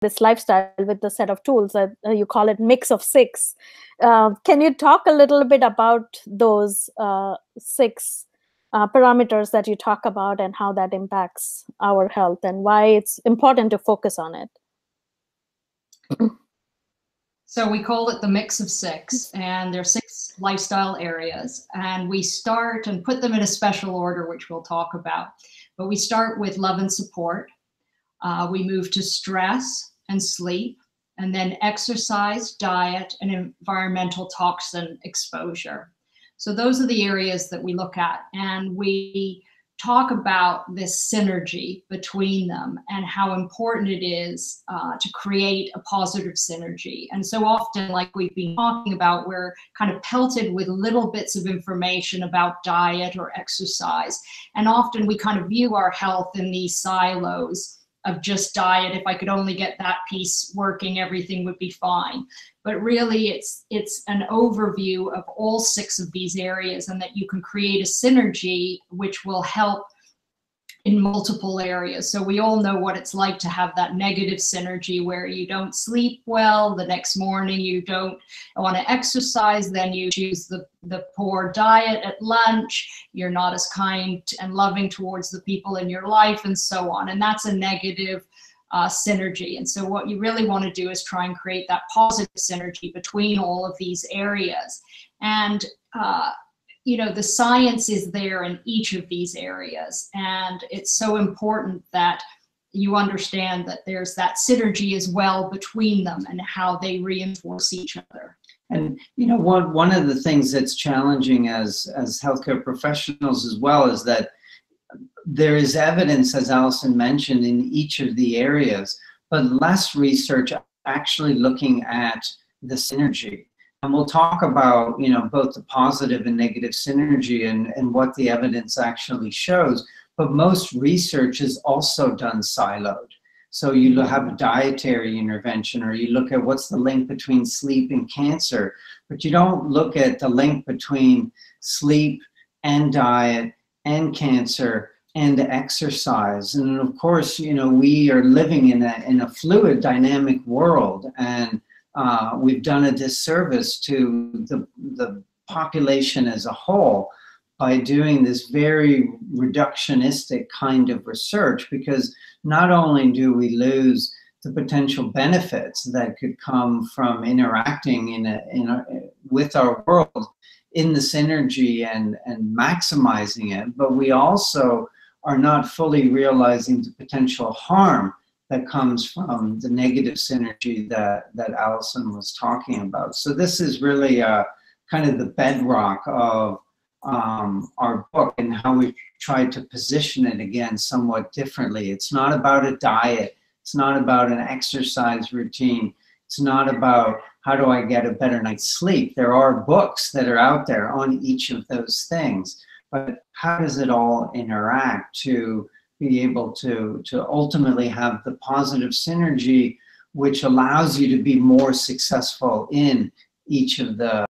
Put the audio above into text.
this lifestyle with the set of tools that you call it mix of six. Can you talk a little bit about those six parameters that you talk about and how that impacts our health and why it's important to focus on it? So we call it the mix of six, and there are six lifestyle areas, and we start and put them in a special order, which we'll talk about. But we start with love and support. We move to stress and sleep, and then exercise, diet, and environmental toxin exposure. So those are the areas that we look at, and we talk about this synergy between them and how important it is to create a positive synergy. And so often, like we've been talking about, we're kind of pelted with little bits of information about diet or exercise. And often we kind of view our health in these silos of just diet. If I could only get that piece working, everything would be fine. But really it's an overview of all six of these areas, and that you can create a synergy which will help in multiple areas. So we all know what it's like to have that negative synergy where you don't sleep well, the next morning you don't want to exercise, then you choose the poor diet at lunch, you're not as kind and loving towards the people in your life, and so on. And that's a negative synergy. And so what you really want to do is try and create that positive synergy between all of these areas. And you know, the science is there in each of these areas, and it's so important that you understand that there's that synergy as well between them and how they reinforce each other. And you know, one of the things that's challenging as healthcare professionals as well is that there is evidence, as Allison mentioned, in each of the areas, but less research actually looking at the synergy. And we'll talk about, you know, both the positive and negative synergy and what the evidence actually shows. But most research is also done siloed. So you have a dietary intervention, or you look at what's the link between sleep and cancer, but you don't look at the link between sleep and diet and cancer and exercise. And of course, you know, we are living in a fluid, dynamic world, and we've done a disservice to the population as a whole by doing this very reductionistic kind of research, because not only do we lose the potential benefits that could come from interacting with our world in the synergy and maximizing it, but we also are not fully realizing the potential harm that comes from the negative synergy that Allison was talking about. So this is really kind of the bedrock of our book, and how we tried to position it again somewhat differently. It's not about a diet. It's not about an exercise routine. It's not about how do I get a better night's sleep. There are books that are out there on each of those things, but how does it all interact to be able to ultimately have the positive synergy which allows you to be more successful in each of the